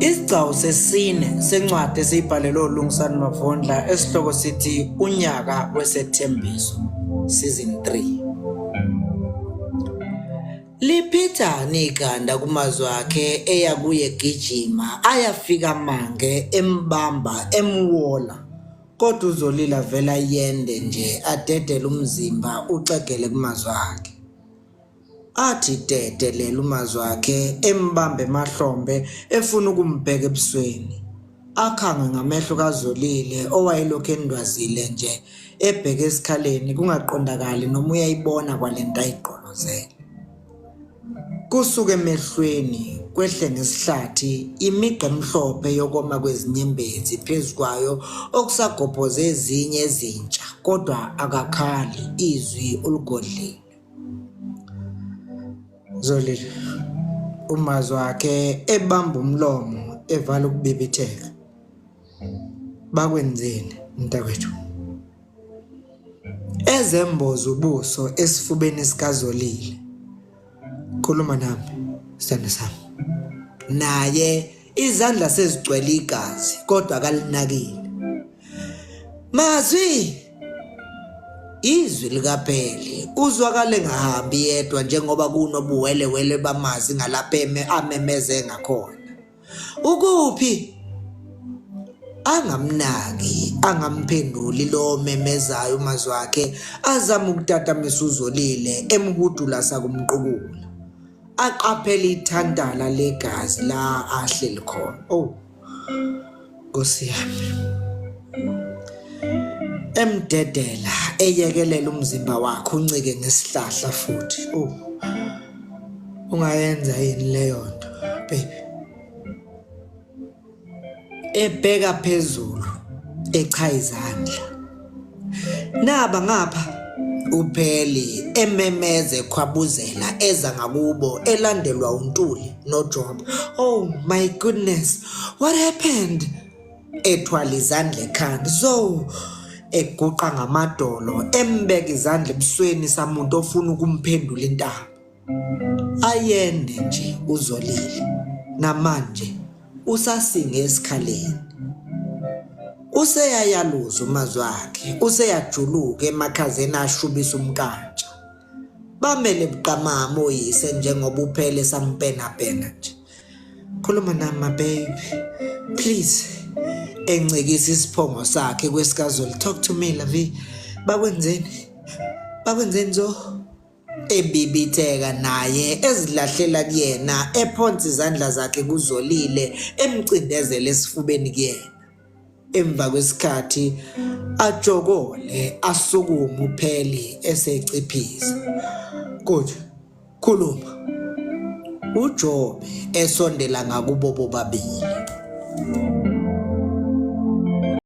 Isigcawu sesine sencwadi esiyibhalelwe uLungisani Mavundla esihloko sithi Unyaka Wesethembiso Season 3. Liphithani iganda kumazwi akhe eya kuye gijima ayafika mange embamba emwola kodwa uZolile vela yende nje adedele umzimba ucegele kumazwi akhe. Athi dedelela umazwi akhe embambe emahlombe efuna ukumbheka ebusweni. Akhange ngamehlo kaZolile owayelokhu endwazile nje ebheke esikhaleni kungaqondakali noma uyayibona kwalento ayiqolozele. Kusuke emehlweni kwehle ngesihlathi imigqa emhlophe yokoma kwezinyembezi phezukwayo okusagobhoze ezinye ezintsha kodwa akakhali izwi olugodlile. Zolile umazwi wakhe ebamba umlomo evala ukubibitheka. Bakwenzeni mntakwethu? Ezemboza ubuso esifubeni sikaZolile. Khuluma nami sithando sami. Naye izandla sezigcwele igazi kodwa akalinakile. Mazwi izwi likaPheli uzwakale ngahambi yedwa njengoba kunobuwelewele bamazi ngalapha amemeze ngakhona. Ukuphi? Angamnaki, angamphenduli lo memezayo umazwi wakhe azama ukutatamisa uZolile emhudula sakumqukula. Aqaphela ithandala legazi la ahleli khona. Oh Nkosi yami. Emdedela eyekelela umzimba wakhe uncike ngesihlahla futhi. Oh ungayenza yini leyo nto baby? Ebheka phezulu echa izandla. Naba ngapha uPheli ememeze khwabuzela eza ngakubo elandelwa uNtuli noJob. Oh my goodness, what happened? Ethwala izandla ekhanda so eguqa ngamadolo embeka izandla ebusweni samuntu ofuna ukumphendula intaba. Ayende nje uZolile namanje usasinge esikhaleni. Useyayaluza umazwi wakhe, useyajuluka emakhazeni ashubisa umkantsha. Bamele buqamama oyise njengoba uPheli sampena nje. Khuluma nami my baby, please. Encikisa isiphongo sakhe kwesikaZolile. Talk to me Lavi. Bakwenzeni? Bakwenzeni zo? Ebibitheka naye ezilahlela kuyena ephonsa izandla zakhe kuZolile emcindezela esifubeni kuyena. Emva kwesikhathi ajokole asukuma uPheli eseciphiza. Kodwa khuluma. uJobe esondela ngakubo bobabili.